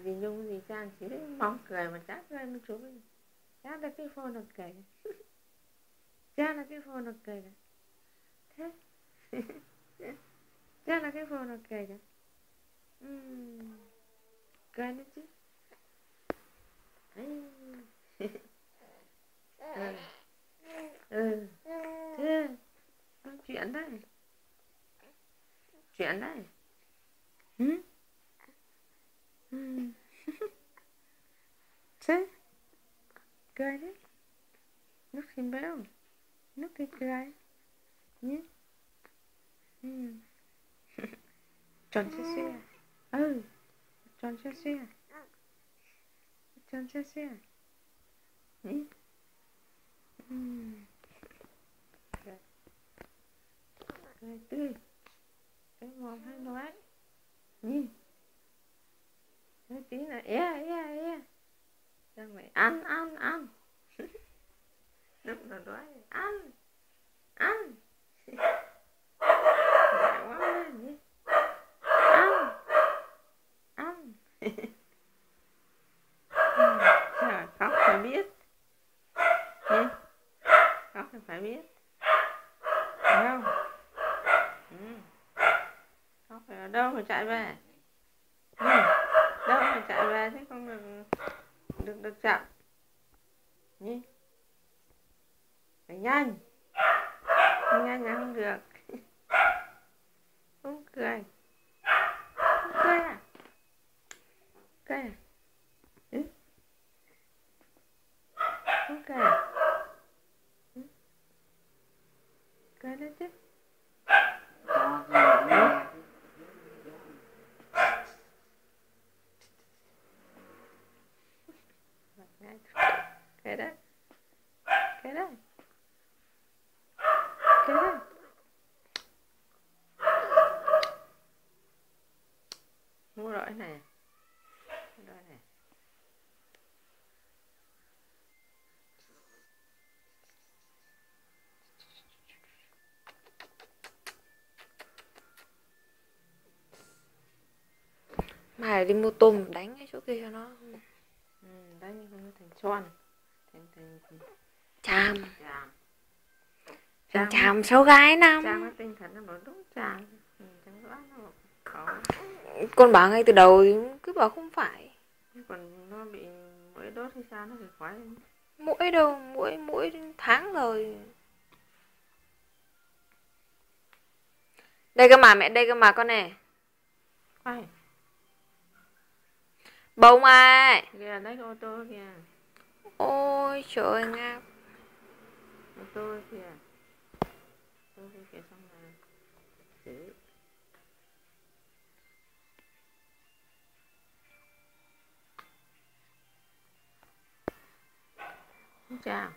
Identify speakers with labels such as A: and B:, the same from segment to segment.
A: gì Nhung gì Trang chỉ mong cười mà chả cười một chút. Chả là cái phone nó cười. Chả là cái phone nó cười. Thế. Chả là cái phone nó cười. Cười nữa chứ. Thế. Chuyện đây. Chuyện đây. Thế. Cười đấy. Nước xin béo. Nước cái cười. Nhé. Tròn xe xe. Tròn xe xe. Tròn xe xe. Nhé. Cười tươi. Cái mồm hay nói. Nhé. Nói tí là Xong rồi ăn. Lúc nó đói ăn. Mẹ quá lên nhé. Ăn. Trời, khóc phải biết. Nhé. Khóc thì phải biết. Phải không? Khóc phải ở đâu phải chạy về. Đâu phải chạy về thế không được chậm. Nhé. Phải nhanh. Nhanh là không được. Không cười. Không cười à? Cười à? Không cười à? Cười lên chứ. Cười đấy. Cười đấy. Cười đấy. Mua loại này. Loại này.
B: Mai đi mua tôm đánh cái chỗ kia cho nó.
A: Đánh không thành tròn. Thành
B: Chàm.
A: Chàm.
B: Chàm số gái năm.
A: Chàm cái tinh thần nó bảo đúng chàm. Chẳng rõ nó bảo khó.
B: Con bảo ngay từ đầu cứ bảo không phải.
A: Còn nó bị mũi đốt hay sao nó phải khói.
B: Mũi đâu, mũi tháng rồi. Đây cơ mà mẹ, đây cơ mà con này.
A: Khoai.
B: Bông ai?
A: Kìa, đấy cái ô tô kìa.
B: Ôi trời ơi ngáp.
A: Ô tô kìa. Ô tô kìa xong rồi. Xử. Không chào.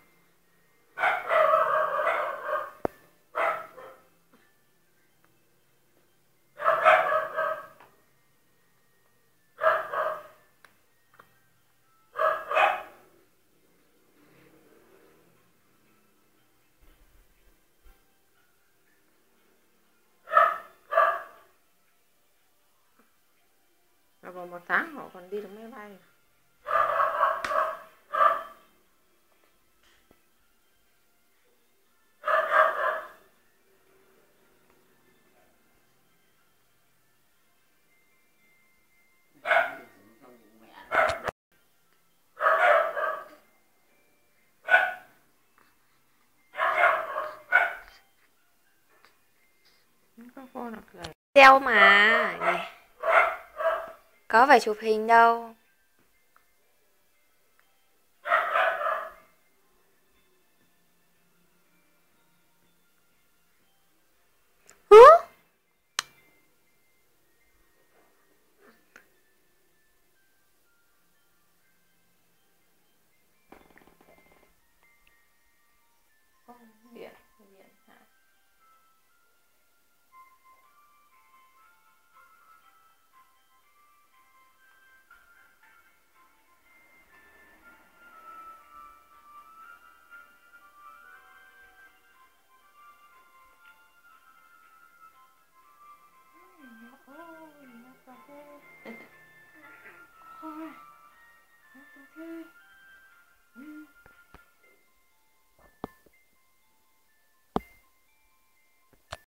A: Vào 1 tháng họ còn đi được máy bay. Có phone nào cười.
B: Đeo mà. Này. Có phải chụp hình đâu.
A: Điện hả? chứ.